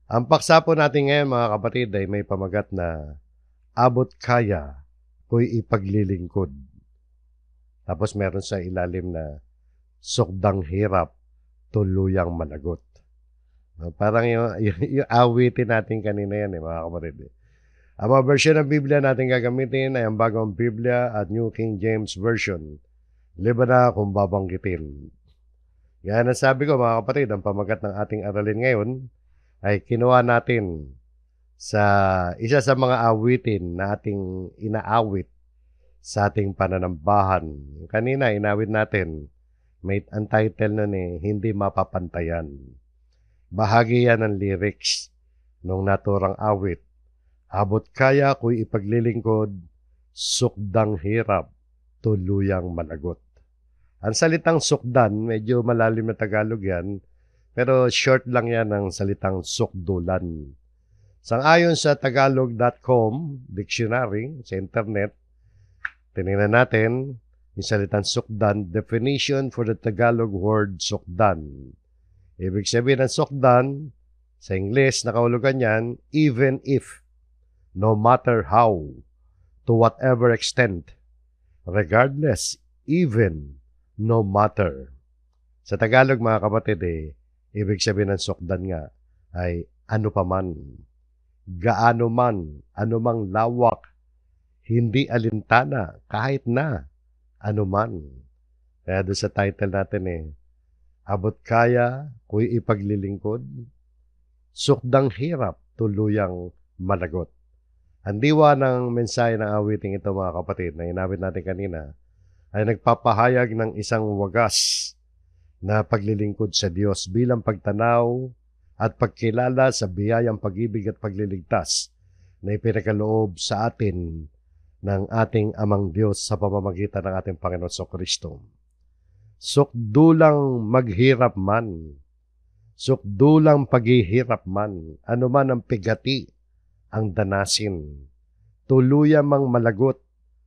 Ang paksa po natin ngayon mga kapatid ay may pamagat na abot kaya ko'y ipaglilingkod. Tapos meron sa ilalim na sukdang hirap, tuluyang managot. Parang yung awitin natin kanina yan mga kapatid. Ang mga version ng Biblia natin gagamitin ay ang Bagong Biblia at New King James Version. Liba na kung babanggitin. Kaya nasabi ko mga kapatid, ang pamagat ng ating aralin ngayon ay kinuha natin sa isa sa mga awitin na ating inaawit sa ating pananambahan. Kanina, inawit natin, may ang title nun Hindi Mapapantayan. Bahagi yan ng lyrics nung naturang awit. Abot kaya ko'y ipaglilingkod, sukdang hirap, tuluyang managot. Ang salitang sukdan, medyo malalim na Tagalog yan, pero short lang yan ng salitang sukdulan. Sangayon sa tagalog.com dictionary sa internet, tinignan natin yung salitang sukdan, definition for the Tagalog word sukdan. Ibig sabihin ng sukdan, sa English, nakahulugan yan, even if, no matter how, to whatever extent, regardless, even, no matter. Sa Tagalog mga kapatid ibig sabihin ng sukdan nga ay ano pa man, gaano man, anumang lawak, hindi alintana, kahit na, ano man. Kaya doon sa title natin abot kaya ko'y ipaglilingkod, sukdang hirap, tuluyang managot. Ang diwa ng mensahe ng awiting ito mga kapatid na inawit natin kanina ay nagpapahayag ng isang wagas na paglilingkod sa Diyos bilang pagtanaw at pagkilala sa biyayang pag-ibig at pagliligtas na ipinakaloob sa atin ng ating Amang Diyos sa pamamagitan ng ating Panginoon Kristo. Sukdulang maghirap man, sukdulang paghihirap man, anuman ang pigati, ang danasin, tuluyan mang malagot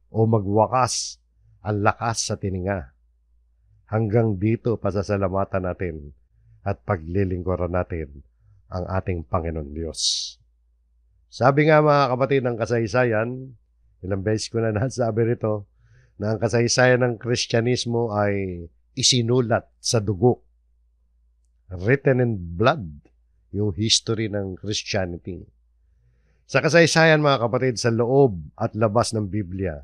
o magwakas ang lakas sa tininga. Hanggang dito pasasalamatan natin at paglilingkuran natin ang ating Panginoon Diyos. Sabi nga mga kapatid ng kasaysayan, ilang beses ko na nasabi rito, na ang kasaysayan ng Kristyanismo ay isinulat sa dugo. Written in blood, yung history ng Christianity. Sa kasaysayan mga kapatid, sa loob at labas ng Biblia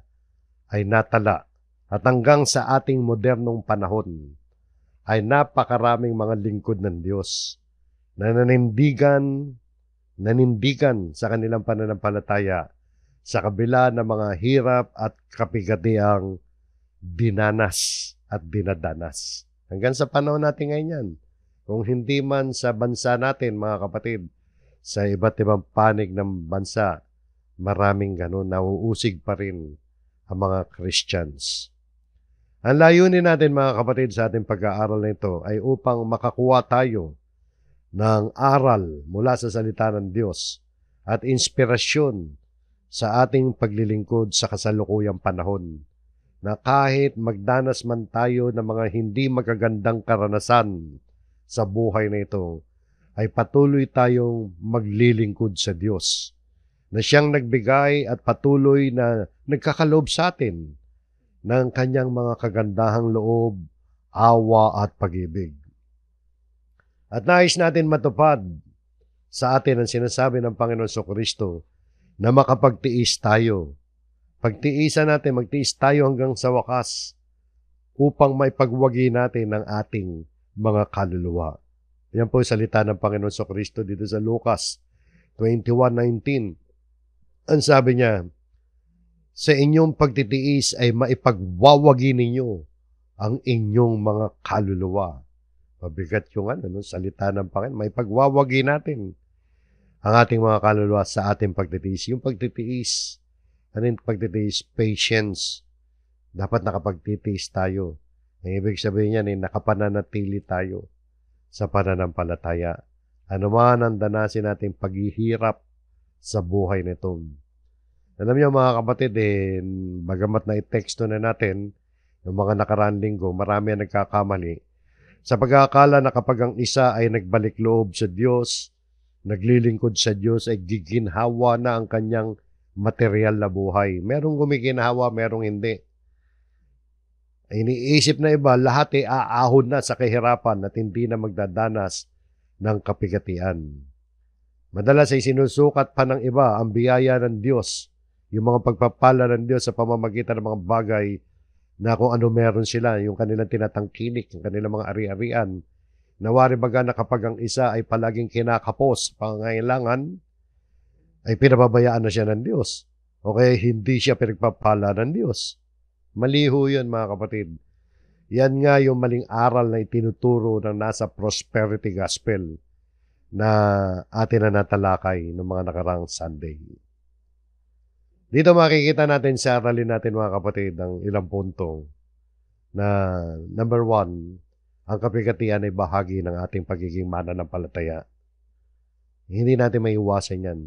ay natala at hanggang sa ating modernong panahon ay napakaraming mga lingkod ng Diyos na nanindigan sa kanilang pananampalataya sa kabila ng mga hirap at kapigatiang dinanas at dinadanas. Hanggang sa panahon natin ngayon yan. Kung hindi man sa bansa natin, mga kapatid, sa iba't ibang panig ng bansa, maraming ganun, nauusig pa rin ang mga Christians. Ang layunin natin, mga kapatid, sa ating pag-aaral na ito ay upang makakuha tayo ng aral mula sa salita ng Diyos at inspirasyon sa ating paglilingkod sa kasalukuyang panahon, na kahit magdanas man tayo ng mga hindi magagandang karanasan sa buhay na ito, ay patuloy tayong maglilingkod sa Diyos, na siyang nagbigay at patuloy na nagkakaloob sa atin ng kanyang mga kagandahang loob, awa at pag-ibig. At nais natin matupad sa atin ang sinasabi ng Panginoon Kristo na makapagtiis tayo. Pagtiisan natin, magtiis tayo hanggang sa wakas upang maipagwagi natin ang ating mga kaluluwa. Yan po yung salita ng Panginoon Kristo dito sa Lucas 21:19. Ang sabi niya, sa inyong pagtitiis ay maipagwawagi ninyo ang inyong mga kaluluwa. Mabigat yung salita ng Panginoon. Maipagwawagi natin ang ating mga kaluluwa sa ating pagtitiis. Yung pagtitiis, pagtitiis, patience. Dapat nakapagtitiis tayo. Ang ibig sabihin niyan nakapananatili tayo sa pananampalataya. Ano man ang danasin nating paghihirap sa buhay nito. Alam niyo mga kapatid, bagamat na i-teksto na natin ng mga nakaraang linggo, marami ang nagkakamali sa pag-aakala na kapag ang isa ay nagbalik loob sa Diyos, naglilingkod sa Diyos ay giginhawa na ang kanyang material na buhay. Merong gumiginhawa, merong hindi. Iniisip na iba, lahat ay aahon na sa kahirapan at hindi na magdadanas ng kapigatian. Madalas ay sinusukat pa ng iba ang biyaya ng Diyos, yung mga pagpapala ng Diyos sa pamamagitan ng mga bagay na kung ano meron sila, yung kanilang tinatangkilik, yung kanilang mga ari-arian. Nawari baga na kapag ang isa ay palaging kinakapos, pangangailangan, ay pinababayaan na siya ng Diyos. O kaya hindi siya pinagpapala ng Diyos. Maliho yun, mga kapatid. Yan nga yung maling aral na itinuturo ng nasa prosperity gospel na atin na natalakay ng mga nakarang Sunday. Dito makikita natin sa aralin natin, mga kapatid, ang ilang punto na number 1, ang kapigatian ay bahagi ng ating pagiging mananampalataya. Hindi natin maiwasan yan.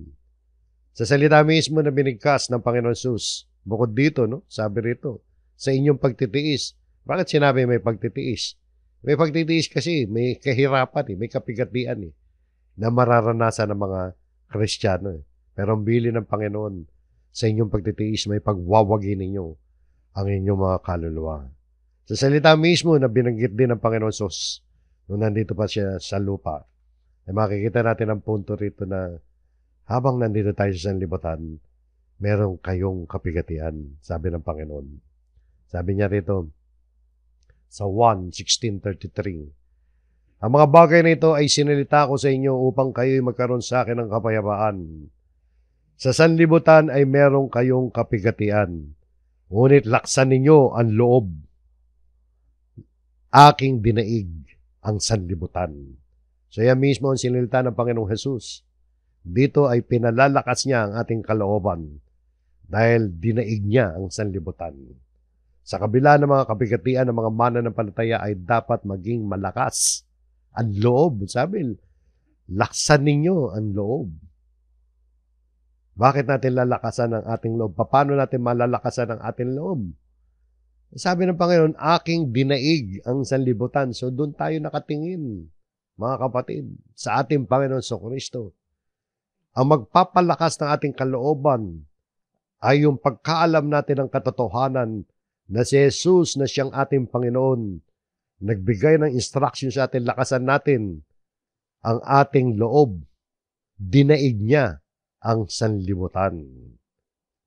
Sa salita mismo na binigkas ng Panginoon Jesus, bukod dito, no, sabi rito, sa inyong pagtitiis. Bakit sinabi may pagtitiis? May pagtitiis kasi may kahirapan, may kapigatian na mararanasan ng mga Kristiyano. Pero ang bili ng Panginoon, sa inyong pagtitiis may pagwawagi ninyo ang inyong mga kaluluwa. Sa salita mismo na binanggit din ng Panginoon Jesus nung nandito pa siya sa lupa, ay makikita natin ang punto rito na habang nandito tayo sa sanlibutan, meron kayong kapigatian, sabi ng Panginoon. Sabi niya rito sa 1:16-33, ang mga bagay na ito ay sinalita ko sa inyo upang kayo'y magkaroon sa akin ng kapayapaan. Sa sanlibutan ay meron kayong kapigatian, ngunit laksan ninyo ang loob. Aking dinaig ang sanlibutan. So yan mismo ang sinalita ng Panginoong Jesus. Dito ay pinalalakas niya ang ating kalooban dahil dinaig niya ang sanlibutan. Sa kabila ng mga kapigatian ng mga mananampalataya ay dapat maging malakas ang loob. Sabi, laksan ninyo ang loob. Bakit natin lalakasan ang ating loob? Paano natin malalakasan ang ating loob? Sabi ng Panginoon, aking dinaig ang sanlibutan. So doon tayo nakatingin, mga kapatid, sa ating Panginoon Kristo. Ang magpapalakas ng ating kalooban ay yung pagkaalam natin ng katotohanan na si Jesus na siyang ating Panginoon, nagbigay ng instruction sa atin, lakasan natin ang ating loob. Dinaig niya ang sanlibutan.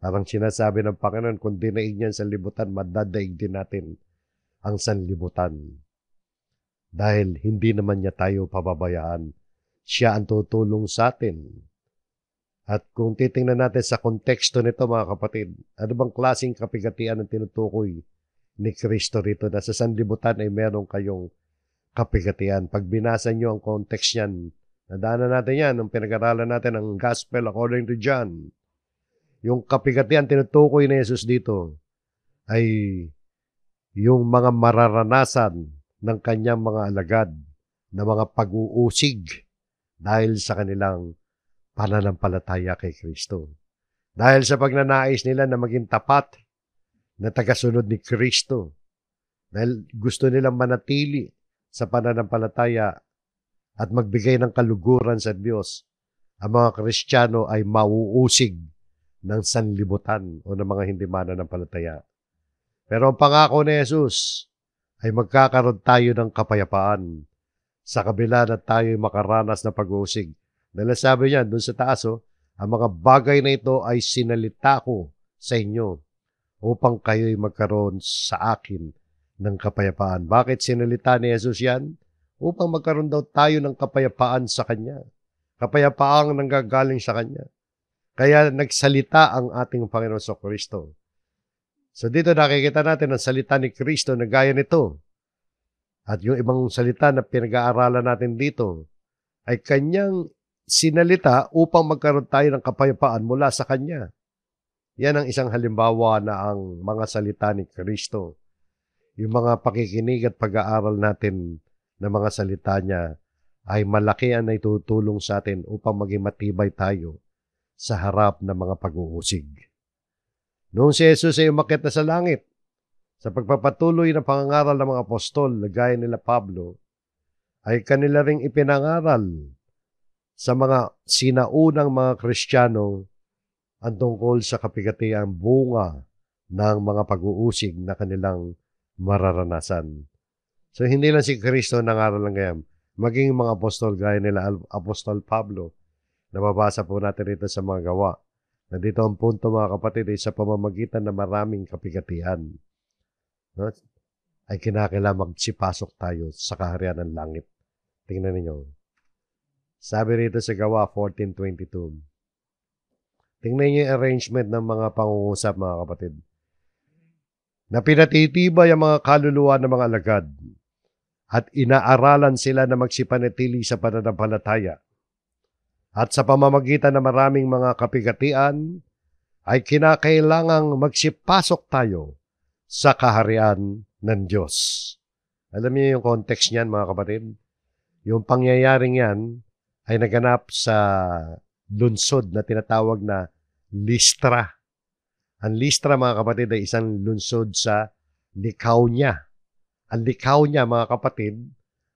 Parang sinasabi ng Panginoon, kung dinaig niya ang sanlibutan, madadaig din natin ang sanlibutan. Dahil hindi naman niya tayo pababayaan. Siya ang tutulong sa atin. At kung titingnan natin sa konteksto nito, mga kapatid, ano bang klaseng kapigatian ang tinutukoy ni Kristo rito na sa sanlibutan ay meron kayong kapigatian? Pag binasa nyo ang kontekst niyan, nadaanan natin yan, nung pinag-aralan natin ang Gospel according to John. Yung kapigatian tinutukoy ni Jesus dito ay yung mga mararanasan ng kanyang mga alagad na mga pag-uusig dahil sa kanilang pananampalataya kay Kristo. Dahil sa pagnanais nila na maging tapat na tagasunod ni Kristo. Dahil gusto nilang manatili sa pananampalataya at magbigay ng kaluguran sa Diyos, ang mga Kristiyano ay mauusig ng sanlibutan o ng mga hindi mananampalataya. Pero ang pangako ni Jesus ay magkakaroon tayo ng kapayapaan sa kabila na tayo makaranas na pag-uusig. Dahil sabi niya, doon sa taas, ang mga bagay na ito ay sinalita ko sa inyo upang kayo'y magkaroon sa akin ng kapayapaan. Bakit sinalita ni Jesus yan? Upang magkaroon daw tayo ng kapayapaan sa Kanya. Kapayapaang nanggagaling sa Kanya. Kaya nagsalita ang ating Panginoon Kristo. So dito nakikita natin ang salita ni Kristo na gaya nito. At yung ibang salita na pinag-aaralan natin dito ay Kanyang sinalita upang magkaroon tayo ng kapayapaan mula sa Kanya. Yan ang isang halimbawa na ang mga salita ni Kristo. Yung mga pakikinig at pag-aaral natin ng mga salita niya ay malaki ang naitutulong sa atin upang maging matibay tayo sa harap ng mga pag-uusig. Noong si Jesus ay umakyat na sa langit, sa pagpapatuloy ng pangangaral ng mga apostol, gaya nila Pablo, ay kanila ring ipinangaral sa mga sinaunang mga Kristiyano ang tungkol sa kapigatiang bunga ng mga pag-uusig na kanilang mararanasan. So, hindi lang si Kristo nangaral ng ganyan. Maging mga apostol gaya nila Apostol Pablo. Nababasa po natin ito sa mga gawa. Nandito ang punto mga kapatid ay sa pamamagitan ng maraming kapigatian. No? Ay kinakailangan magsipasok tayo sa kaharian ng langit. Tingnan ninyo. Sabi rito sa gawa 14:22. Tingnan niyo yung arrangement ng mga pangungusap mga kapatid. Na pinatitibay ang mga kaluluwa ng mga alagad at inaaralan sila na magsipanatili sa pananampalataya. At sa pamamagitan ng maraming mga kapigatian, ay kinakailangang magsipasok tayo sa kaharian ng Diyos. Alam niyo yung context niyan mga kapatid? Yung pangyayaring yan ay naganap sa lunsod na tinatawag na Listra. Ang Listra mga kapatid ay isang lunsod sa Lycaonia. Ang Lycaonia mga kapatid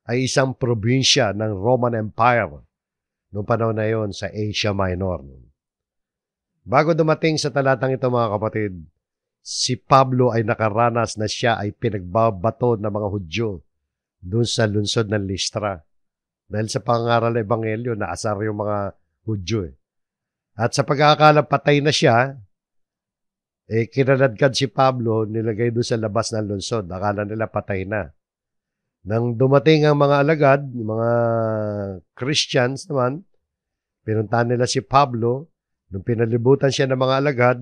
ay isang probinsya ng Roman Empire noong panahon na yon sa Asia Minor. Bago dumating sa talatang ito mga kapatid, si Pablo ay nakaranas na siya ay pinagbabato ng mga Hudyo doon sa lunsod ng Listra. Dahil sa pangaral ng Ebanghelyo, naasar yung mga Hudyo. At sa pag-aakala patay na siya, kinaladkad si Pablo, nilagay doon sa labas ng lunsod. Akala nila patay na. Nang dumating ang mga alagad, yung mga Christians naman, pinuntahan nila si Pablo. Nung pinalibutan siya ng mga alagad,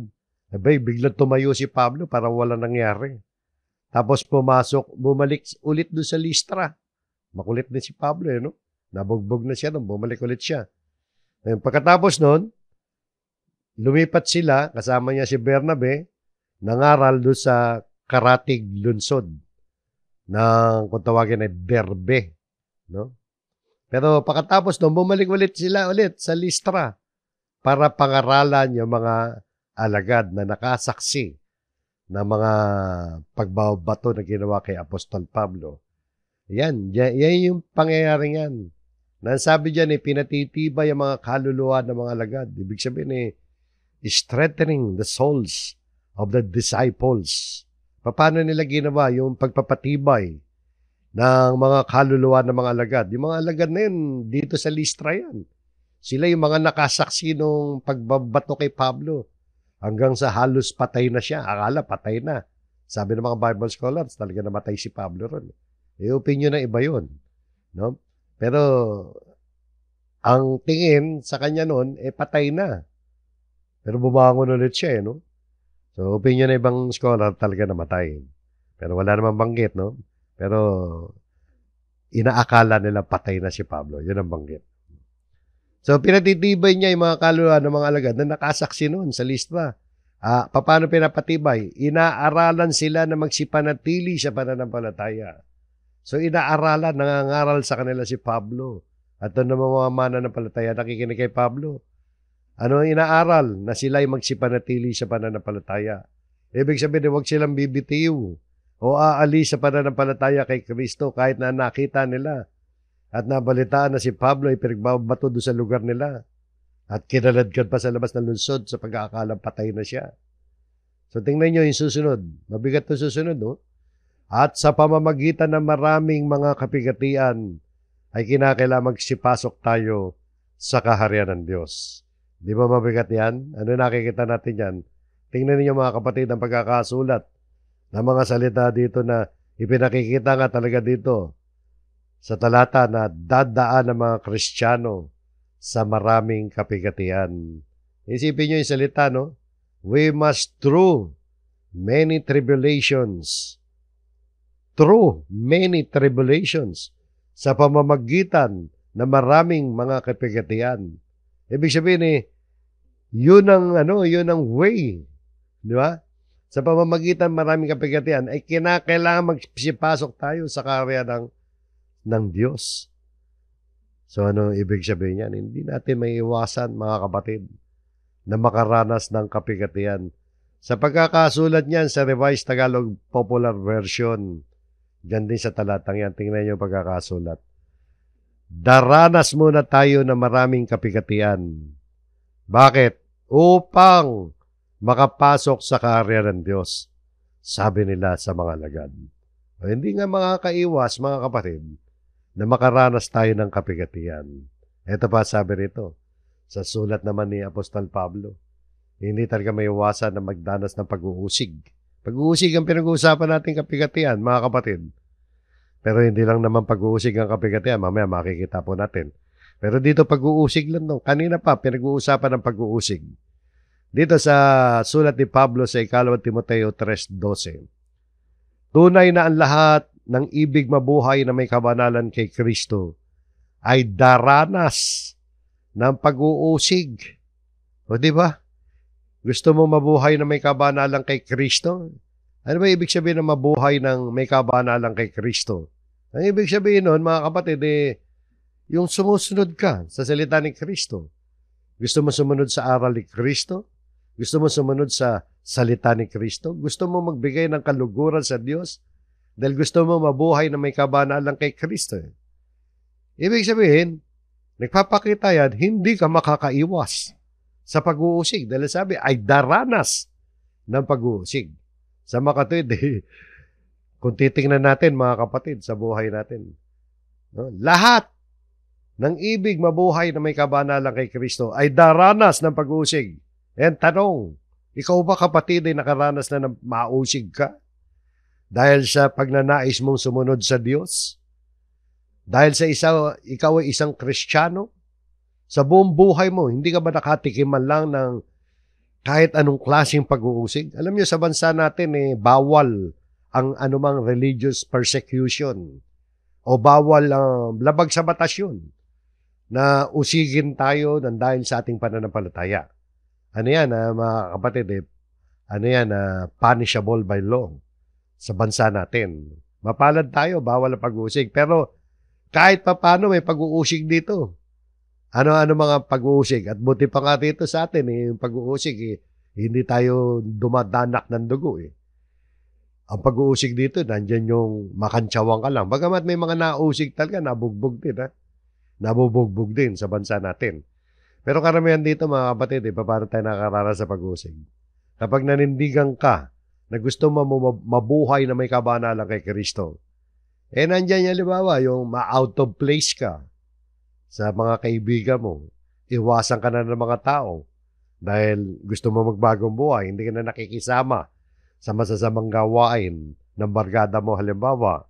biglang tumayo si Pablo, parang walang nangyari. Tapos bumalik ulit doon sa Listra. Makulit din si Pablo, no? Nabugbog na siya, bumalik ulit siya. Ngayon, pagkatapos nun, lumipat sila, kasama niya si Bernabe, nangaral doon sa Karatig Lunsod ng kung tawagin ay Derbe. No? Pero pagkatapos nun, bumalik sila ulit sa Listra para pangaralan yung mga alagad na nakasaksi na mga pagbabato na ginawa kay Apostol Pablo. Yan yung pangyayaring yan. Nasabi dyan, pinatitibay ang mga kaluluwa ng mga alagad. Ibig sabihin, strengthening the souls of the disciples. Paano nila ginawa yung pagpapatibay ng mga kaluluwa ng mga alagad? Yung mga alagad na yun, dito sa Listra yan. Sila yung mga nakasaksi nung pagbabato kay Pablo. Hanggang sa halos patay na siya. Akala patay na. Sabi ng mga Bible scholars, talaga namatay si Pablo ron. Opinion na iba yun. No? Pero, ang tingin sa kanya noon, patay na. Pero bumangon ulit siya, no? So, opinion na ibang scholar talaga namatay. Pero wala namang banggit, no? Pero, inaakala nila patay na si Pablo. Yun ang banggit. So, pinatitibay niya yung mga kaluluwa ng mga alagad na nakasaksi noon sa Listra. Paano pinapatibay? Inaaralan sila na magsipanatili sa pananampalataya. So, inaaralan, nangangaral sa kanila si Pablo. At doon naman mga mananampalataya, nakikinig kay Pablo. Ano ang inaaral? Na sila ay magsipanatili sa pananampalataya. Ibig sabihin, huwag silang bibitiw o aalis sa pananampalataya kay Kristo kahit na nakita nila at nabalitaan na si Pablo ay pinagbabato doon sa lugar nila at kinaladkad pa sa labas ng lunsod sa pag-aakalang patay na siya. So, tingnan nyo yung susunod. Mabigat to susunod, no? At sa pamamagitan ng maraming mga kapigatian ay kinakailangan magsipasok tayo sa kaharian ng Diyos. Di ba mabigat yan? Ano nakikita natin yan? Tingnan niyo mga kapatid ang pagkakasulat ng mga salita dito na ipinakikita nga talaga dito sa talata na dadaan ng mga Kristiyano sa maraming kapigatian. Isipin niyo yung salita, no? We must through many tribulations sa pamamagitan ng maraming mga kapigatian. Ibig sabihin yun ang way, di ba? Sa pamamagitan ng maraming kapigatian ay kinakailangan magsipasok tayo sa kaharian ng Diyos. So ano ibig sabihin yan? Hindi natin maiiwasan mga kapatid na makaranas ng kapigatian. Sa pagkakasulat niyan sa Revised Tagalog Popular Version, diyan din sa talatang yan, tingnan niyo yung pagkakasulat. Daranas muna tayo ng maraming kapigatian. Bakit? Upang makapasok sa kaharian ng Diyos, sabi nila sa mga alagad. Hindi nga makakaiwas, mga kapatid, na makaranas tayo ng kapigatian. Ito pa sabi rito, sa sulat naman ni Apostol Pablo, hindi talaga may iwasan na magdanas ng pag-uusig. Pag-uusig ang pinag-uusapan natin kapigatian, mga kapatid. Pero hindi lang naman pag-uusig ang kapigatian, mamaya makikita po natin. Pero dito pag-uusig lang no. Kanina pa pinag-uusapan ng pag-uusig. Dito sa sulat ni Pablo sa 2 Timoteo 3:12. Tunay na ang lahat ng ibig mabuhay na may kabanalan kay Kristo ay daranas ng pag-uusig. O di ba? Gusto mo mabuhay na may kabanalan kay Kristo? Ano ba ibig sabihin ng mabuhay ng may kabanalan kay Kristo? Ang ibig sabihin nun, mga kapatid, yung sumusunod ka sa salita ni Kristo. Gusto mo sumunod sa aral ni Kristo? Gusto mo sumunod sa salita ni Kristo? Gusto mo magbigay ng kaluguran sa Diyos? Dahil gusto mo mabuhay na may kabanalan kay Kristo. Ibig sabihin, nagpapakita yan, hindi ka makakaiwas sa pag-uusig. Dahil sabi, ay daranas ng pag-uusig. Sa makatwid, kung titingnan natin, mga kapatid, sa buhay natin, no? Lahat ng ibig mabuhay na may kabanalan kay Kristo ay daranas ng pag-uusig. And tanong, ikaw ba kapatid ay nakaranas na ng mausig ka? Dahil sa pagnanais mong sumunod sa Diyos? Dahil sa ikaw ay isang Kristiyano? Sa buong buhay mo, hindi ka ba nakatikim man lang ng kahit anong klaseng pag-uusig? Alam niyo, sa bansa natin, bawal ang anumang religious persecution o bawal labag sa batas yun na usigin tayo ng dahil sa ating pananampalataya. Ano yan, mga kapatid, ano yan, punishable by law sa bansa natin. Mapalad tayo, bawal ang pag-uusig. Pero kahit pa paano may pag-uusig dito. Ano mga pag-uusig? At buti pa nga dito sa atin, yung pag-uusig, hindi tayo dumadanak ng dugo. Ang pag-uusig dito, nandyan yung makantsawang ka lang. Bagamat may mga nausig talaga, nabugbog din. Nabubugbog din sa bansa natin. Pero karamihan dito, mga kapatid, paano tayo nakakaranas sa pag-uusig? Kapag nanindigan ka na gusto mo mabuhay na may kabanalan kay Kristo, nandyan yung halimbawa, yung ma-out of place ka sa mga kaibigan mo. Iwasan ka na ng mga tao dahil gusto mo magbagong buhay, hindi ka na nakikisama sa masasamang gawain ng barkada mo halimbawa,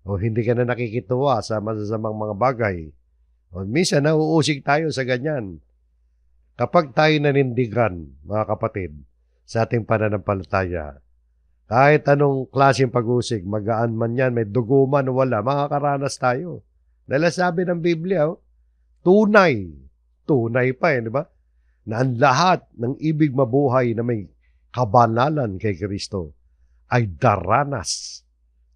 o hindi ka na nakikituwa sa masasamang mga bagay. O minsan, nauusig tayo sa ganyan. Kapag tayo nanindigan, mga kapatid, sa ating pananampalataya, kahit anong klaseng pag-usig, magaan man yan, may dugo man o wala, makakaranas tayo. Dahil sabi ng Biblia, tunay pa di ba? Na ang lahat ng ibig mabuhay na may kabanalan kay Kristo ay daranas,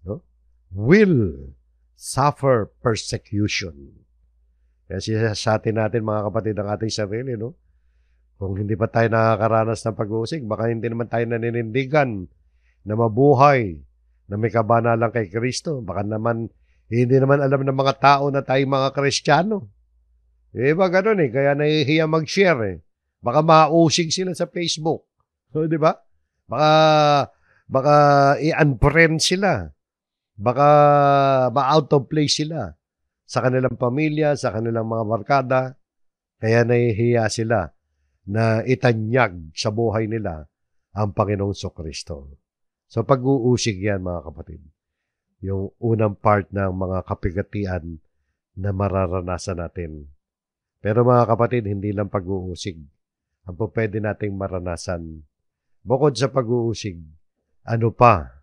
no? Will suffer persecution. Kaya sa atin natin, mga kapatid, ang ating sarili, no? Kung hindi pa tayo nakakaranas ng pag-uusig, baka hindi naman tayo naninindigan na mabuhay na may kabanalan kay Kristo. Baka naman, hindi naman alam ng mga tao na tayo mga Kristiyano. Ba ganun kaya nahihiya mag-share Baka mausig sila sa Facebook. So, di ba? Baka i-unfriend sila. Baka ma-out of place sila sa kanilang pamilya, sa kanilang mga barkada. Kaya nahihiya sila na itanyag sa buhay nila ang Panginoong Kristo. So pag-uusig yan, mga kapatid. Yung unang part ng mga kapigatian na mararanasan natin. Pero mga kapatid, hindi lang pag-uusig ang pwede nating maranasan. Bukod sa pag-uusig, ano pa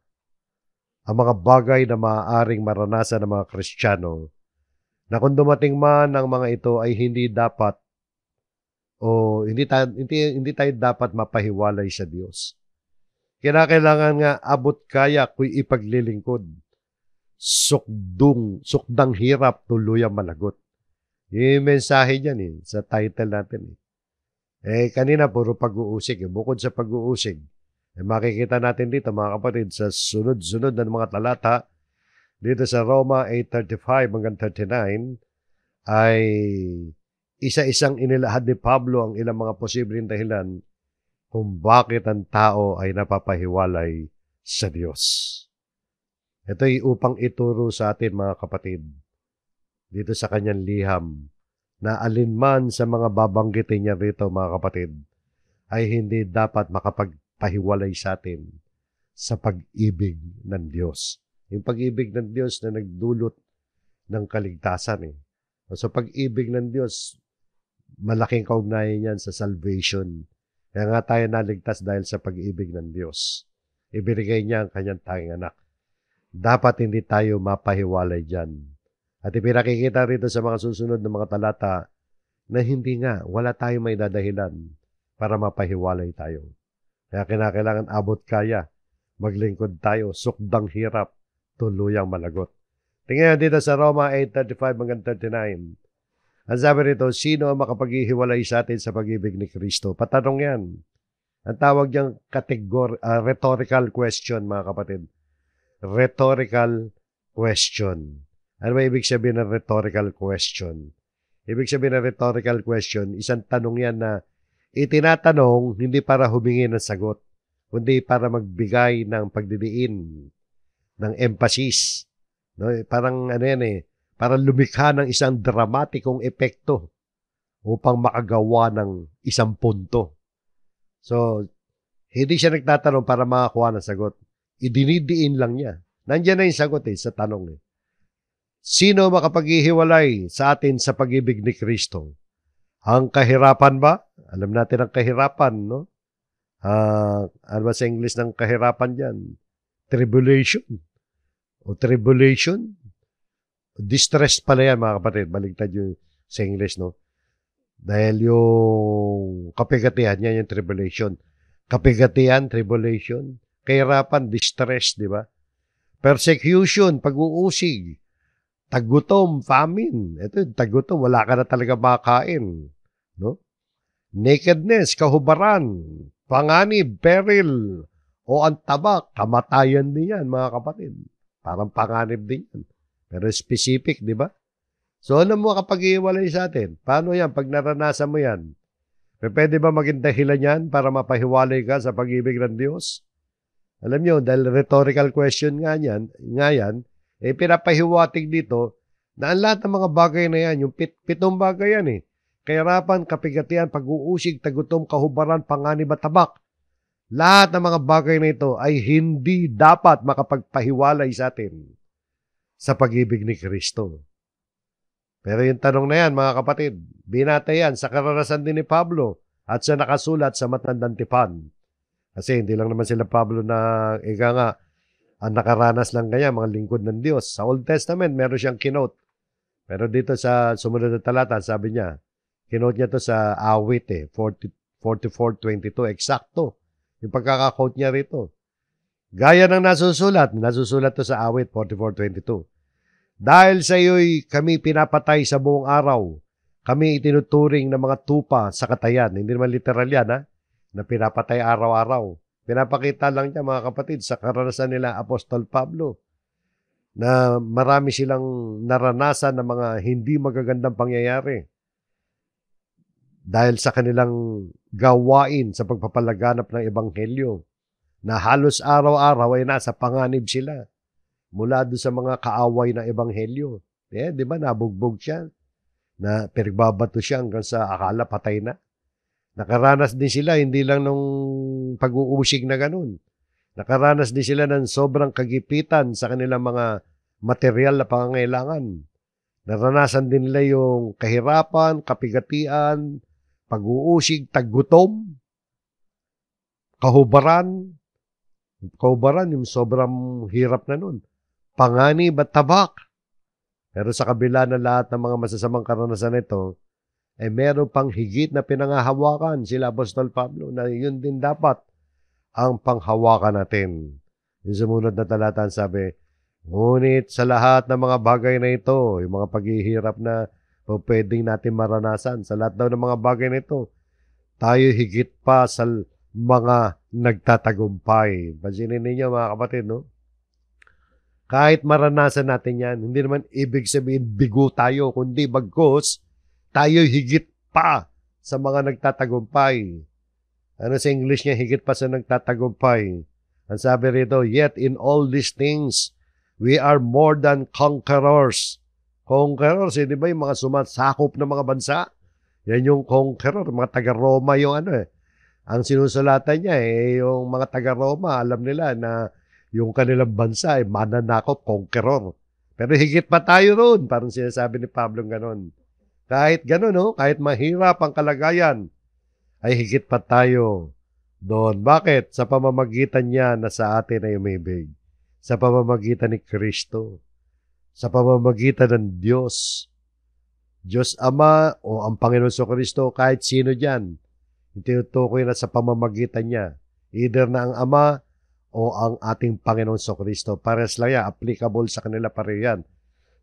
ang mga bagay na maaaring maranasan ng mga Kristiyano na kung dumating man ang mga ito ay hindi dapat o hindi tayo dapat mapahiwalay sa Diyos. Kailangan nga abot kaya ku'y ipaglilingkod. Sukdang hirap, tuluyang malagot. Yung mensahe niyan sa title natin. Kanina puro pag-uusig. Bukod sa pag-uusig, makikita natin dito, mga kapatid, sa sunod-sunod na mga talata, dito sa Roma 8:35 hanggang 39, ay isa-isang inilahad ni Pablo ang ilang mga posibleng dahilan kung bakit ang tao ay napapahiwalay sa Diyos. Ito ay upang ituro sa atin, mga kapatid, dito sa kanyang liham, na alinman sa mga babanggitin niya rito, mga kapatid, ay hindi dapat makapagpahiwalay sa atin sa pag-ibig ng Diyos. Yung pag-ibig ng Diyos na nagdulot ng kaligtasan. So pag-ibig ng Diyos, malaking kaugnayan yan sa salvation. Kaya nga tayo naligtas dahil sa pag-ibig ng Diyos. Ibinigay niya ang kanyang tanging anak. Dapat hindi tayo mapahiwalay dyan. At ipinakikita rito sa mga susunod na mga talata na hindi nga, wala tayong may dadahilan para mapahiwalay tayo. Kaya kinakailangan abot kaya, maglingkod tayo, sukdang hirap, tuluyang malagot. Tingnan dito sa Roma 8:35 hanggang 39. Ang sabi rito, sino ang makapaghihiwalay sa atin sa pag-ibig ni Kristo? Patanong yan. Ang tawag niyang rhetorical question, mga kapatid. Rhetorical question. Ano ba ibig sabihin ng rhetorical question? Ibig sabihin ng rhetorical question, isang tanong yan na itinatanong hindi para humingi ng sagot, kundi para magbigay ng pagdidiin, ng emphasis. No? Parang ano yan para lumikha ng isang dramatikong epekto upang makagawa ng isang punto. So, hindi siya nagtatanong para makakuha ng sagot. Idinidiin lang niya. Nandiyan na yung sagot sa tanong. Sino makapaghihiwalay sa atin sa pag-ibig ni Kristo? Ang kahirapan ba? Alam natin ang kahirapan, no? Ano ba sa English ng kahirapan dyan? Tribulation. O tribulation? Distress pala yan, mga kapatid. Baligtad yung sa English, no? Dahil yung kapigatihan, yan yung tribulation. Kapigatihan, tribulation. Kahirapan, distress, di ba? Persecution, pag-uusig. Tagutom, famine. Ito, tagutom, wala ka na talaga makain. No? Nakedness, kahubaran, panganib, peril, o ang tabak, kamatayan din yan, mga kapatid. Parang panganib din yan. Pero specific, di ba? So, ano mo kapag-iwalay sa atin? Paano yan? Pag naranasan mo yan, pwede ba maging dahilan yan para mapahiwalay ka sa pag-ibig ng Diyos? Alam nyo, dahil rhetorical question nga yan, pinapahiwatig dito na ang lahat ng mga bagay na yan, yung pitong bagay yan kahirapan, kapigatian, pag-uusig, tagutom, kahubaran, panganib at tabak. Lahat ng mga bagay na ito ay hindi dapat makapagpahiwalay sa atin sa pag-ibig ni Kristo. Pero yung tanong na yan, mga kapatid, binata yan sa karanasan din ni Pablo at sa nakasulat sa Matandang Tipan. Kasi hindi lang naman sila Pablo na, ang nakaranas lang kanya, mga lingkod ng Diyos. Sa Old Testament, meron siyang kinote. Pero dito sa sumunod na talata, sabi niya, kinote niya to sa awit 44:22, eksakto. Yung pagkaka-quote niya rito. Gaya ng nasusulat to sa awit 44:22. Dahil sa iyo'y kami pinapatay sa buong araw, kami itinuturing ng mga tupa sa katayan. Hindi naman literal yan, na pinapatay araw-araw. Pinapakita lang niya, mga kapatid, sa karanasan nila Apostol Pablo, na marami silang naranasan ng mga hindi magagandang pangyayari dahil sa kanilang gawain sa pagpapalaganap ng Ebanghelyo, na halos araw-araw ay nasa panganib sila mula doon sa mga kaaway ng Ebanghelyo. Di ba, nabugbog siya, na pinagbabato siya hanggang sa akala patay na. Nakaranas din sila, hindi lang nung pag-uusig na ganun. Nakaranas din sila ng sobrang kagipitan sa kanilang mga material na pangangailangan. Naranasan din nila yung kahirapan, kapigatian, pag-uusig, tagutom, kahubaran. Kahubaran, yung sobrang hirap na nun. Panganib at tabak. Pero sa kabila ng lahat ng mga masasamang karanasan nito, ay meron pang higit na pinangahawakan sila Apostol Pablo na yun din dapat ang panghawakan natin. Yung sumunod na talata sabi, ngunit sa lahat ng mga bagay na ito, yung mga paghihirap na pwedeng natin maranasan, sa lahat daw ng mga bagay na ito, tayo higit pa sa mga nagtatagumpay. Pansinin ninyo, mga kapatid, no? Kahit maranasan natin yan, hindi naman ibig sabihin bigo tayo, kundi bagkus, tayo higit pa sa mga nagtatagumpay. Ano sa English niya, higit pa sa nagtatagumpay. Ang sabi rito, yet in all these things, we are more than conquerors. Conquerors, di ba yung mga sumasakop ng mga bansa? Yan yung conqueror, mga taga-Roma yung Ang sinusulatan niya yung mga taga-Roma, alam nila na yung kanilang bansa ay mananakop, conqueror. Pero higit pa tayo roon, parang sinasabi ni Pablo ganon. Kahit ganon, kahit mahirap ang kalagayan, ay higit pa tayo doon. Bakit? Sa pamamagitan niya na sa atin ay umibig. Sa pamamagitan ni Kristo. Sa pamamagitan ng Diyos. Diyos Ama o ang Panginoon Kristo, kahit sino dyan, tinutukoy na sa pamamagitan niya. Either na ang Ama o ang ating Panginoon Kristo. Pares lang yan, applicable sa kanila pareho yan.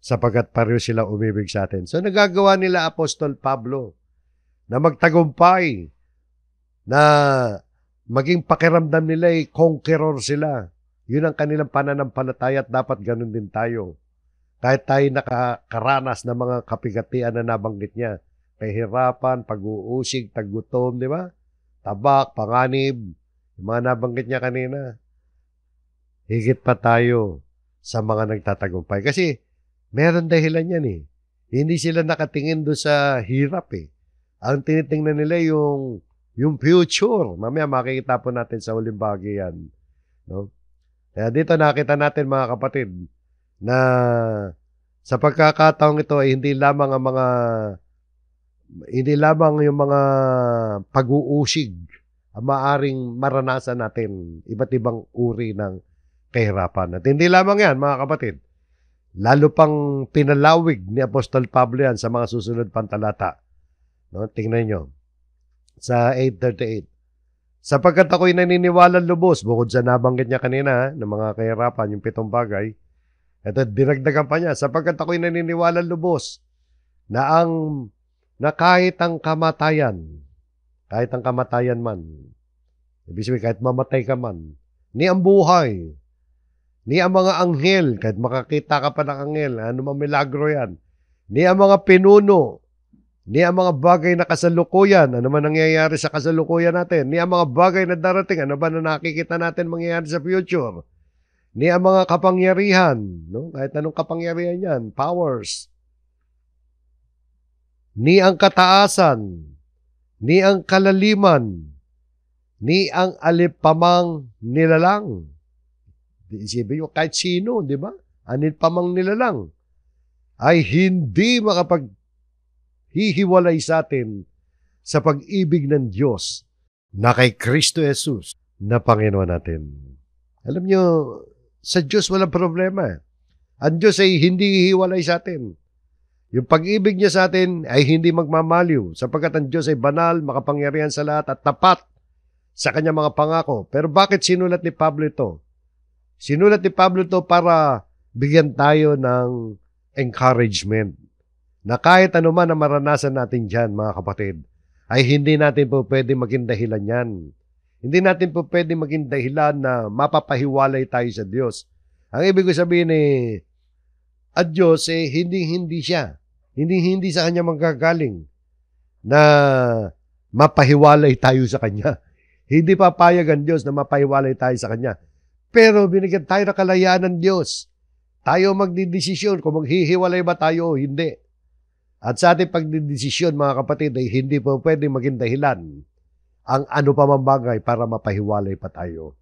Sapagkat pareho sila umibig sa atin. So nagagawa nila Apostol Pablo na magtagumpay, na maging pakiramdam nila ay conqueror sila. Yun ang kanilang pananampalataya at dapat ganun din tayo. Kahit tayo nakakaranas ng mga kapigatian na nabanggit niya, kahirapan, pag-uusig, taggutom, di ba? Tabak, panganib, yung mga nabanggit niya kanina. Higit pa tayo sa mga nagtatagumpay. Kasi meron dahilan yan eh. Hindi sila nakatingin doon sa hirap eh. Ang tinitingnan nila yung future. Mamaya makikita po natin sa huling bahagi yan. No? Kaya dito nakita natin mga kapatid na sa pagkakataong ito ay hindi lamang yung mga pag-uusig ang maaring maranasan natin iba't ibang uri ng kahirapan. At hindi lamang yan mga kapatid. Lalo pang pinalawig ni Apostol Pablo yan sa mga susunod pang talata. No? Tingnan nyo. Sa 8:38. Sapagkat ako'y naniniwalang lubos, bukod sa nabanggit niya kanina ng mga kahirapan, yung 7 bagay, ito dinagdagan pa niya, sapagkat ako'y naniniwalang lubos na kahit ang kamatayan man, ibig sabihin kahit mamatay ka man, ni ang buhay, ni ang mga anghel, kahit makakita ka pa ng anghel, ano mang milagro yan, ni ang mga pinuno, ni ang mga bagay na kasalukuyan, ano man nangyayari sa kasalukuyan natin, ni ang mga bagay na darating, ano ba na nakikita natin mangyayari sa future, ni ang mga kapangyarihan, no? Kahit anong kapangyarihan yan, powers, ni ang kataasan, ni ang kalaliman, ni ang alipamang nilalang. Isipin nyo, kahit sino, di ba? Alipamang nilalang ay hindi makapaghihiwalay sa atin sa pag-ibig ng Diyos na kay Kristo Jesus na Panginoon natin. Alam nyo, sa Diyos walang problema. Ang Diyos ay hindi hihiwalay sa atin. Yung pag-ibig niya sa atin ay hindi magmamaliw sapagkat ang Diyos ay banal, makapangyarihan sa lahat at tapat sa kanyang mga pangako. Pero bakit sinulat ni Pablo ito? Sinulat ni Pablo ito para bigyan tayo ng encouragement na kahit ano man na maranasan natin dyan, mga kapatid, ay hindi natin po pwede maging dahilan yan. Hindi natin po pwede maging dahilan na mapapahiwalay tayo sa Diyos. Ang ibig ko sabihin at Diyos hindi siya. Hindi sa Kanya manggagaling na mapahiwalay tayo sa Kanya. Hindi papayag ang Diyos na mapahiwalay tayo sa Kanya. Pero binigyan tayo ng kalayaan ng Diyos. Tayo magdidesisyon kung maghihiwalay ba tayo o hindi. At sa ating pagdidesisyon, mga kapatid, ay hindi po pwede maging dahilan ang ano pa man bagay para mapahiwalay pa tayo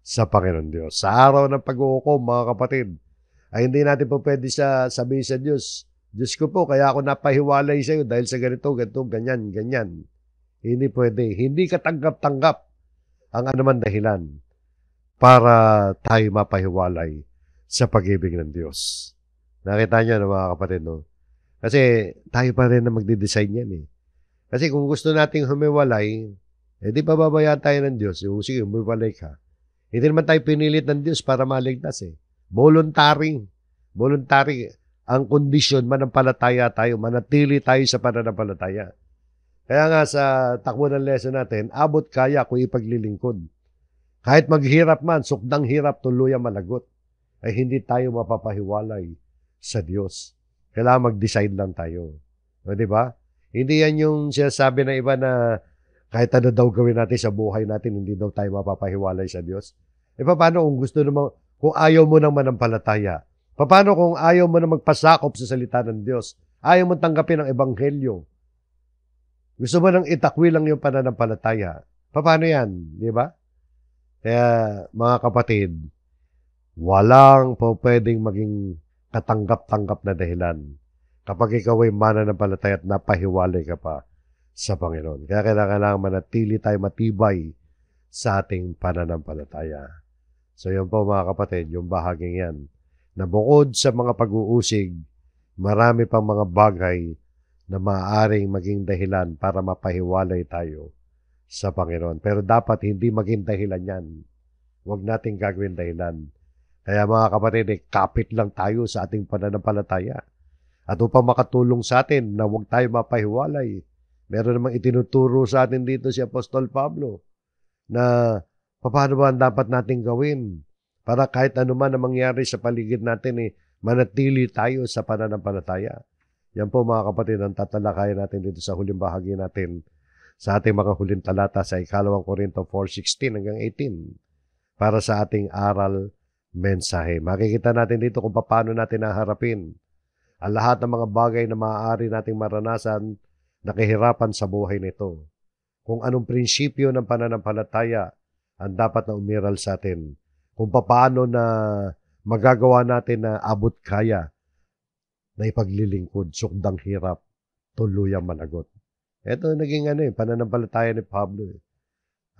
sa Panginoon Diyos. Sa araw ng pag-uukom, mga kapatid, ay hindi natin po pwede sabihin sa Diyos, Diyos ko po, kaya ako napahiwalay sa iyo dahil sa ganito, ganyan, ganyan. Hindi pwede. Hindi katanggap-tanggap ang anuman dahilan para tayo mapahiwalay sa pag-ibig ng Diyos. Nakita niyo, mga kapatid, no? Kasi tayo pa rin na magde-design yan eh. Kasi kung gusto nating humiwalay, di pababayaan tayo ng Diyos. Sige, humiwalay ka. Hindi naman tayo pinilit ng Diyos para maligtas eh. Voluntary ang kondisyon, manampalataya tayo, manatili tayo sa pananampalataya. Kaya nga sa takbo ng lesson natin, abot kaya kung ipaglilingkod. Kahit maghirap man, sukdang hirap, tuluyang malagot. ay hindi tayo mapapahiwalay sa Diyos. Kailangan mag-decide lang tayo. O, di ba? Hindi yan yung sinasabi ng iba na kahit ano daw gawin natin sa buhay natin, hindi daw tayo mapapahiwalay sa Diyos. E paano kung gusto naman, kung ayaw mo nang manampalataya? Paano kung ayaw mo na magpasakop sa salita ng Diyos? Ayaw mo tanggapin ang ebanghelyo? Gusto mo nang itakwi lang yung pananampalataya? Paano yan? Di ba? Kaya mga kapatid, walang po pwedeng maging katanggap-tanggap na dahilan kapag ikaw ay mananampalataya at napahiwalay ka pa sa Panginoon. Kaya kailangan manatili tayo matibay sa ating pananampalataya. So yun po mga kapatid, yung bahaging yan, na bukod sa mga pag-uusig, marami pang mga bagay na maaaring maging dahilan para mapahiwalay tayo sa Panginoon. Pero dapat hindi maging dahilan yan. Huwag nating gagawin dahilan. Kaya mga kapatid, kapit lang tayo sa ating pananampalataya. At upang makatulong sa atin na huwag tayo mapahiwalay, meron namang itinuturo sa atin dito si Apostol Pablo na paano ba ang dapat nating gawin para kahit ano man ang mangyari sa paligid natin, manatili tayo sa pananampalataya. Yan po mga kapatid ang tatalakayan natin dito sa huling bahagi natin sa ating mga huling talata sa 2 Korinto 4:16 hanggang 18 para sa ating aral mensahe. Makikita natin dito kung paano natin naharapin ang lahat ng mga bagay na maaari nating maranasan na kahirapan sa buhay nito. Kung anong prinsipyo ng pananampalataya ang dapat na umiral sa atin. Kung paano na magagawa natin na abot kaya na ipaglilingkod, sukdang hirap, tuluyang managot. Ito naging pananampalataya ni Pablo.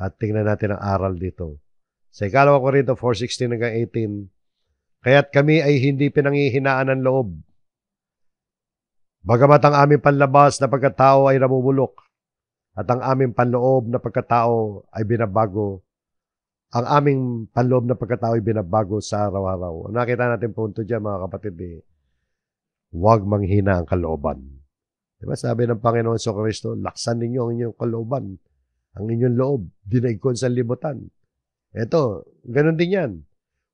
At tingnan natin ang aral dito. Sa 2 Korinto 4:16 hanggang 18, kaya't kami ay hindi pinanghihinaan ng loob. Bagamat ang aming panlabas na pagkatao ay namumulok at ang aming panloob na pagkatao ay binabago, ang aming panloob na pagkatao ay binabago sa araw-araw. Nakita natin punto dyan mga kapatid, huwag manghina ang kalooban. Diba sabi ng Panginoon sa Kristo, laksan ninyo ang inyong kalooban, ang inyong loob, dinaig ko sa libutan. Ito, ganun din yan.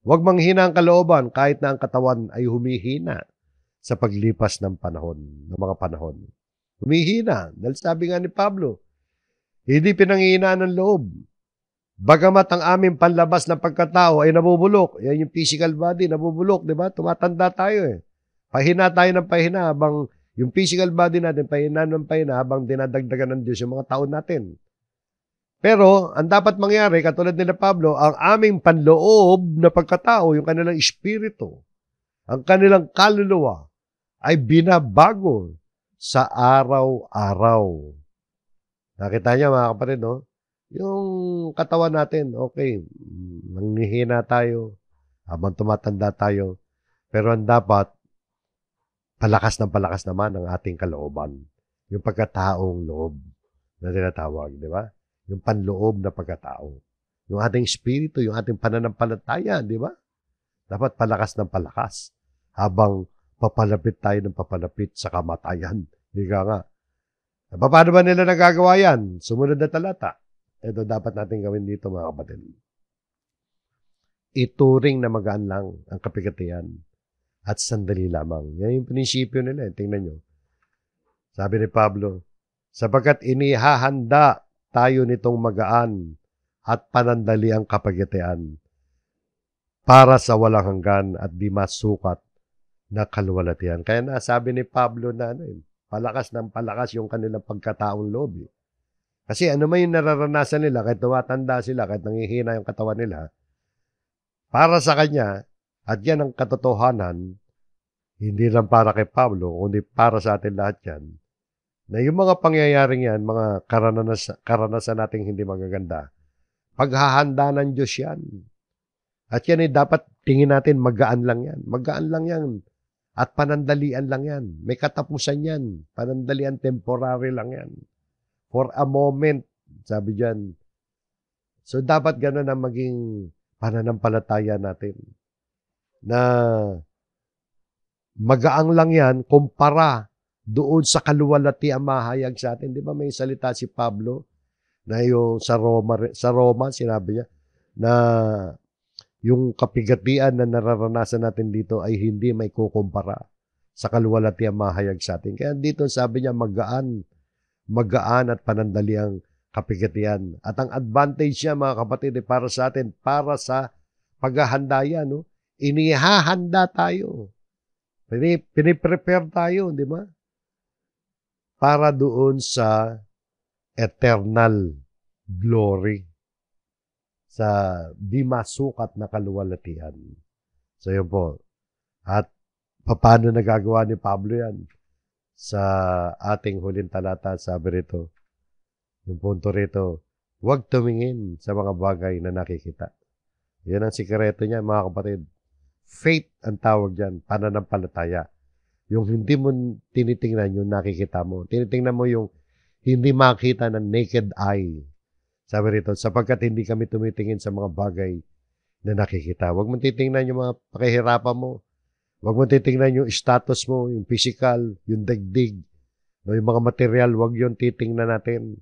Huwag manghina ang kalooban kahit na ang katawan ay humihina sa paglipas ng panahon, ng mga panahon. Humihina. Dahil sabi nga ni Pablo, hindi pinanghihinaan ng loob. Bagamat ang aming panlabas na pagkatao ay nabubulok. Yan yung physical body, nabubulok, di ba? Tumatanda tayo Pahina tayo ng pahina habang yung physical body natin, pahina ng pahina habang dinadagdagan ng Diyos yung mga taon natin. Pero, ang dapat mangyari, katulad nila Pablo, ang aming panloob na pagkatao, yung kanilang espiritu, ang kanilang kaluluwa, ay binabago sa araw-araw. Nakita niya mga kapatid, yung katawan natin, okay, nanghihina tayo, habang tumatanda tayo, pero ang dapat, palakas naman ang ating kalooban. Yung pagkataong loob na tinatawag, di ba? Yung panloob na pagkatao. Yung ating espiritu, yung ating pananampalataya, di ba? Dapat palakas ng palakas habang papalapit tayo ng papalapit sa kamatayan. Higa nga. Paano ba nila nagagawa yan? Sumunod na talata. Ito dapat natin gawin dito mga kapatid. Ituring na magaan lang ang kapigatian at sandali lamang. Yan yung prinsipyo nila. Tingnan nyo. Sabi ni Pablo, sapagkat inihahanda tayo nitong magaan at panandali ang kapagitian para sa walang hanggan at di masukat na kaluwalhatian. Kaya nasabi ni Pablo na palakas ng palakas yung kanilang pagkataong loob. Kasi ano man yung nararanasan nila, kahit tumatanda sila, kahit nangihina yung katawan nila, para sa kanya, at yan ang katotohanan, hindi lang para kay Pablo, kundi para sa atin lahat yan, na yung mga pangyayaring yan, mga karanasan nating hindi magaganda, paghahanda ng Diyos yan. At yan ay dapat tingin natin, magaan lang yan. Magaan lang yan. At panandalian lang yan. May katapusan yan. Panandalian, temporary lang yan. For a moment, sabi dyan. So, dapat gano'n ang maging pananampalataya natin. Na magaang lang yan kumpara doon sa kaluwalhatiang mahayag sa atin. Di ba may salita si Pablo na yung sa Roma sinabi niya na yung kapigatian na nararanasan natin dito ay hindi may kukumpara sa kaluwalhatiang mahayag sa atin. Kaya dito sabi niya magaan at panandali ang kapigatian. At ang advantage niya mga kapatid ay para sa atin, para sa paghahanda yan. No? Inihahanda tayo. Piniprepare tayo, di ba? Para doon sa eternal glory, sa di masukat na kaluwalhatian. So yun po. At paano nagagawa ni Pablo yan? Sa ating huling talata, sabi rito, yung punto rito, huwag tumingin sa mga bagay na nakikita. Yan ang sikreto niya, mga kapatid. Faith ang tawag dyan, pananampalataya. Yung hindi mo tinitingnan yung nakikita mo. Tinitingnan mo yung hindi makita ng naked eye. Sabi rito, sapagkat hindi kami tumitingin sa mga bagay na nakikita. Huwag mo titingnan yung mga pakihirapan mo. Huwag mo titingnan yung status mo, yung physical, yung dagdig. No, yung mga material, huwag yun titingnan natin.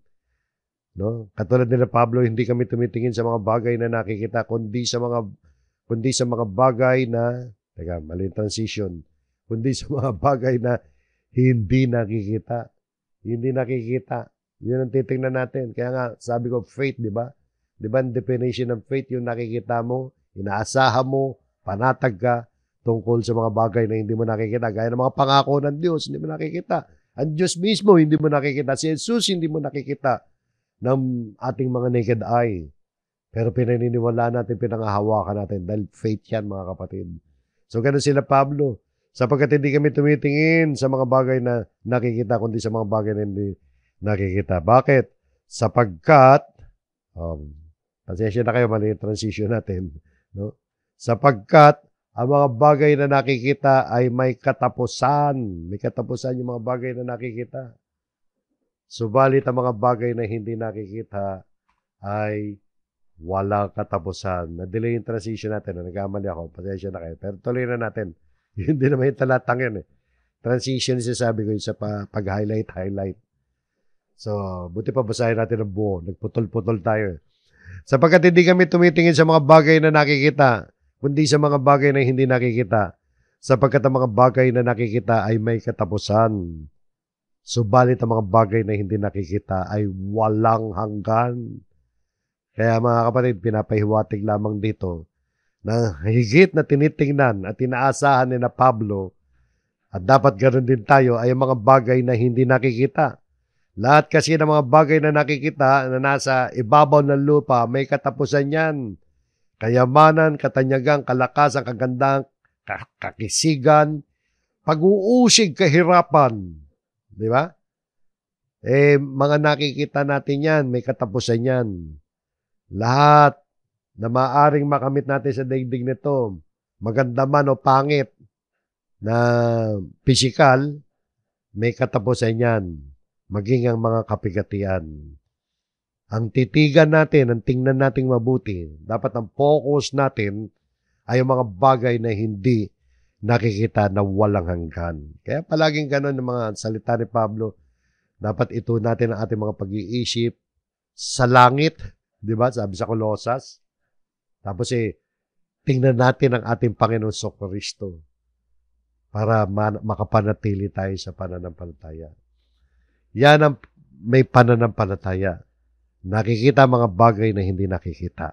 No? Katulad nila Pablo, hindi kami tumitingin sa mga bagay na nakikita, kundi sa mga bagay na, mali transition, kundi sa mga bagay na hindi nakikita. Hindi nakikita. Yun ang titingnan natin. Kaya nga, sabi ko, faith, di ba? Di ba, ang definition ng faith, yung nakikita mo, inaasahan mo, panatag ka, tungkol sa mga bagay na hindi mo nakikita. Gaya ng mga pangako ng Diyos, hindi mo nakikita. Ang Diyos mismo, hindi mo nakikita. Si Jesus, hindi mo nakikita ng ating mga naked eye. Pero pinaniniwala natin, pinangahawakan natin dahil faith yan, mga kapatid. So, ganun sila Pablo. Sapagkat hindi kami tumitingin sa mga bagay na nakikita, kundi sa mga bagay na hindi nakikita. Bakit? Sapagkat, pasensya na kayo, mali yung transition natin. No? Sapagkat, ang mga bagay na nakikita ay may katapusan. May katapusan yung mga bagay na nakikita. Subalit ang mga bagay na hindi nakikita ay walang katapusan. Na-delay yung transition natin. Nagkamali ako. Pasensya na kayo. Pero tuloy na natin. Yun din naman yung talatang yun. Transition sasabi ko yun sa pag-highlight. So, buti pa basahin natin ang buo. Nagputol-putol tayo. Sapagkat hindi kami tumitingin sa mga bagay na nakikita, kundi sa mga bagay na hindi nakikita, sapagkat ang mga bagay na nakikita ay may katapusan. Subalit ang mga bagay na hindi nakikita ay walang hanggan. Kaya mga kapatid, pinapahiwatig lamang dito na higit na tinitingnan at inaasahan ni na Pablo at dapat ganoon din tayo ay ang mga bagay na hindi nakikita. Lahat kasi ng mga bagay na nakikita na nasa ibabaw ng lupa, may katapusan yan. Kayamanan, katanyagan, kalakasan, kagandahan, kakisigan, pag-uusig, kahirapan. Di ba? Mga nakikita natin yan, may katapusan yan. Lahat na maaring makamit natin sa daigdig nito, maganda man o pangit na physical, may katapusan yan. Maging ang mga kapigatian. Ang titigan natin, ang tingnan nating mabuti, dapat ang focus natin ay ang mga bagay na hindi nakikita na walang hanggan. Kaya palaging ganun ang mga salita ni Pablo, dapat ito natin ang ating mga pag-iisip sa langit, di ba? Sabi sa Kolosas. Tapos tingnan natin ang ating Panginoon Kristo para makapanatili tayo sa pananampalataya. Yan ang may pananampalataya. Nakikita mga bagay na hindi nakikita.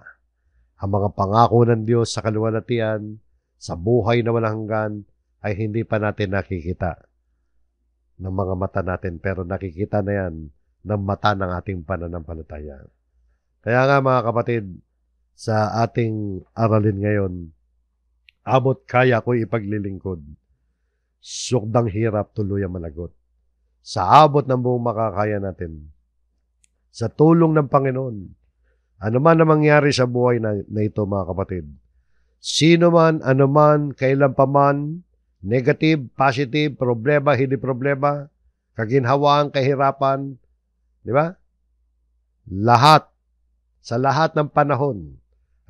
Ang mga pangako ng Diyos sa kaluwalhatian, sa buhay na walang hanggan, ay hindi pa natin nakikita ng mga mata natin. Pero nakikita na yan ng mata ng ating pananampalataya. Kaya nga mga kapatid, sa ating aralin ngayon, abot kaya ko ipaglilingkod. Sukdang hirap, tuluyang malagot. Sa abot ng buong makakaya natin, sa tulong ng Panginoon, ano man na mangyari sa buhay na ito mga kapatid, sino man, ano man, kailan pa man, negative, positive, problema, hindi problema, kaginhawaan, kahirapan, di ba? Sa lahat ng panahon,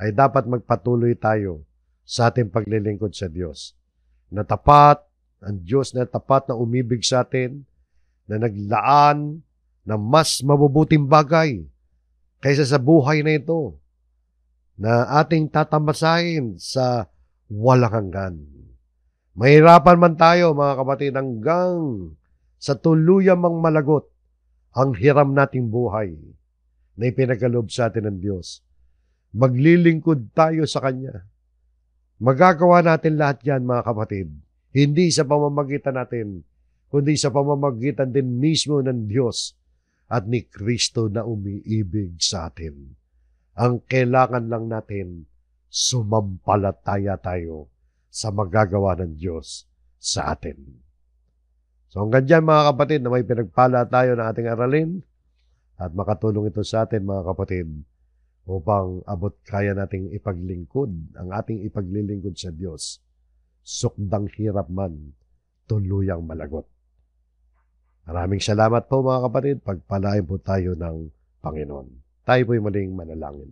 ay dapat magpatuloy tayo sa ating paglilingkod sa Diyos. Na tapat, ang Diyos na tapat na umibig sa atin, na naglaan ng mas mabubuting bagay kaysa sa buhay na ito. na ating tatamasahin sa walang hanggan. Mahirapan man tayo, mga kapatid, hanggang sa tuluyang mang malagot ang hiram nating buhay na ipinagkaloob sa atin ng Diyos. Maglilingkod tayo sa Kanya. Magagawa natin lahat yan, mga kapatid. Hindi sa pamamagitan natin, kundi sa pamamagitan din mismo ng Diyos at ni Kristo na umiibig sa atin. Ang kailangan lang natin, sumampalataya tayo sa magagawa ng Diyos sa atin. So hanggang dyan, mga kapatid, na may pinagpala tayo ng ating aralin at makatulong ito sa atin, mga kapatid, upang abot kaya nating ipaglingkod, ang ating ipaglilingkod sa Diyos. Sukdang hirap man, tuluyang malagot. Maraming salamat po, mga kapatid. Pagpalain po tayo ng Panginoon. Tayo po'y muling manalangin.